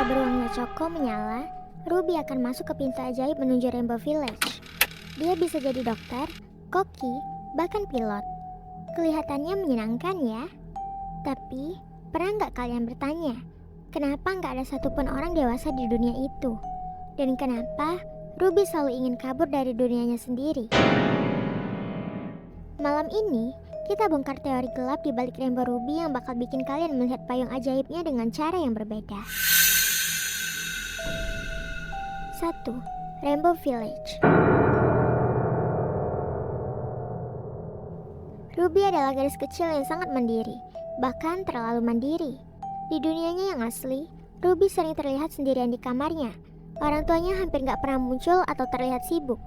beruangnya Choco menyala, Ruby akan masuk ke pintu ajaib menuju Rainbow Village. Dia bisa jadi dokter, koki, bahkan pilot. Kelihatannya menyenangkan ya. Tapi, pernah nggak kalian bertanya, kenapa nggak ada satupun orang dewasa di dunia itu? Dan kenapa Ruby selalu ingin kabur dari dunianya sendiri? Malam ini, kita bongkar teori gelap di balik Rainbow Ruby yang bakal bikin kalian melihat payung ajaibnya dengan cara yang berbeda. 1. Rainbow Village. Ruby adalah gadis kecil yang sangat mandiri, bahkan terlalu mandiri. Di dunianya yang asli, Ruby sering terlihat sendirian di kamarnya. Orang tuanya hampir gak pernah muncul atau terlihat sibuk.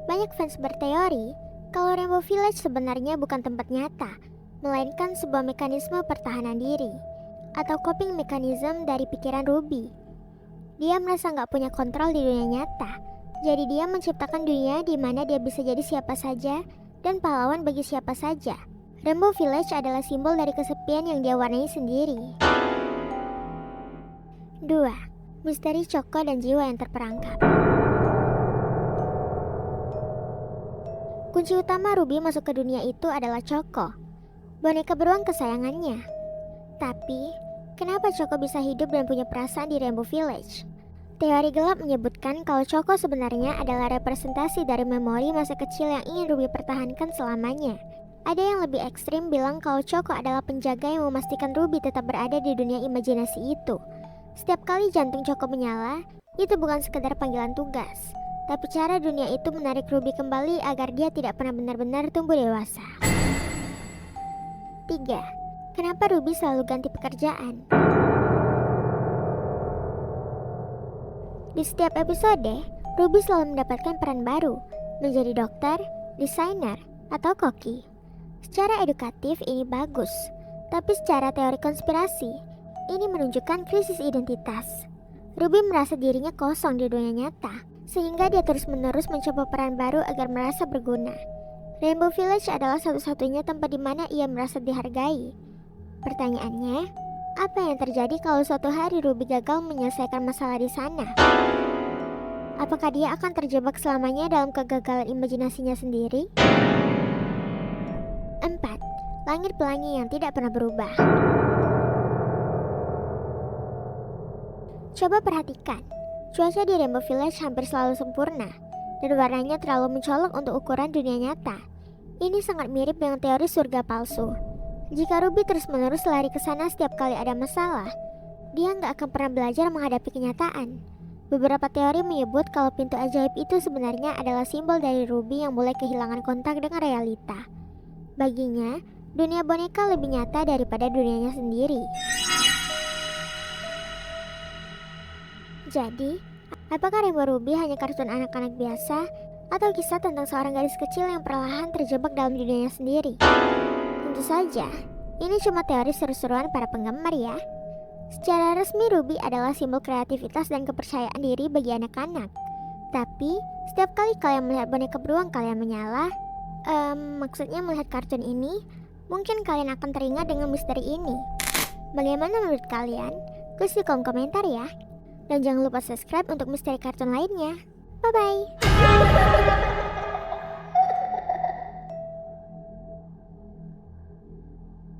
Banyak fans berteori kalau Rainbow Village sebenarnya bukan tempat nyata, melainkan sebuah mekanisme pertahanan diri atau coping mechanism dari pikiran Ruby. Dia merasa gak punya kontrol di dunia nyata, jadi dia menciptakan dunia di mana dia bisa jadi siapa saja dan pahlawan bagi siapa saja. Rainbow Village adalah simbol dari kesepian yang dia warnai sendiri. 2. Misteri Choco dan jiwa yang terperangkap. Kunci utama Ruby masuk ke dunia itu adalah Choco, boneka beruang kesayangannya. Tapi, kenapa Choco bisa hidup dan punya perasaan di Rainbow Village? Teori gelap menyebutkan kalau Choco sebenarnya adalah representasi dari memori masa kecil yang ingin Ruby pertahankan selamanya. Ada yang lebih ekstrim bilang kalau Choco adalah penjaga yang memastikan Ruby tetap berada di dunia imajinasi itu. Setiap kali jantung Choco menyala, itu bukan sekedar panggilan tugas, tapi cara dunia itu menarik Ruby kembali agar dia tidak pernah benar-benar tumbuh dewasa. 3. Kenapa Ruby selalu ganti pekerjaan? Di setiap episode, Ruby selalu mendapatkan peran baru, menjadi dokter, desainer, atau koki. Secara edukatif ini bagus, tapi secara teori konspirasi, ini menunjukkan krisis identitas. Ruby merasa dirinya kosong di dunia nyata, sehingga dia terus-menerus mencoba peran baru agar merasa berguna. Rainbow Village adalah satu-satunya tempat di mana ia merasa dihargai. Pertanyaannya, apa yang terjadi kalau suatu hari Ruby gagal menyelesaikan masalah di sana? Apakah dia akan terjebak selamanya dalam kegagalan imajinasinya sendiri? 4. Langit pelangi yang tidak pernah berubah. Coba perhatikan, cuaca di Rainbow Village hampir selalu sempurna, dan warnanya terlalu mencolok untuk ukuran dunia nyata. Ini sangat mirip dengan teori surga palsu. Jika Ruby terus-menerus lari ke sana setiap kali ada masalah, dia nggak akan pernah belajar menghadapi kenyataan. Beberapa teori menyebut kalau pintu ajaib itu sebenarnya adalah simbol dari Ruby yang mulai kehilangan kontak dengan realita. Baginya, dunia boneka lebih nyata daripada dunianya sendiri. Jadi, apakah Rainbow Ruby hanya kartun anak-anak biasa atau kisah tentang seorang gadis kecil yang perlahan terjebak dalam dunianya sendiri? Tentu saja, ini cuma teori seru-seruan para penggemar ya. Secara resmi Ruby adalah simbol kreativitas dan kepercayaan diri bagi anak-anak. Tapi, setiap kali kalian melihat boneka beruang kalian menyala, maksudnya melihat kartun ini, mungkin kalian akan teringat dengan misteri ini. Bagaimana menurut kalian? Tulis di kolom komentar ya. Dan jangan lupa subscribe untuk misteri kartun lainnya. Bye-bye.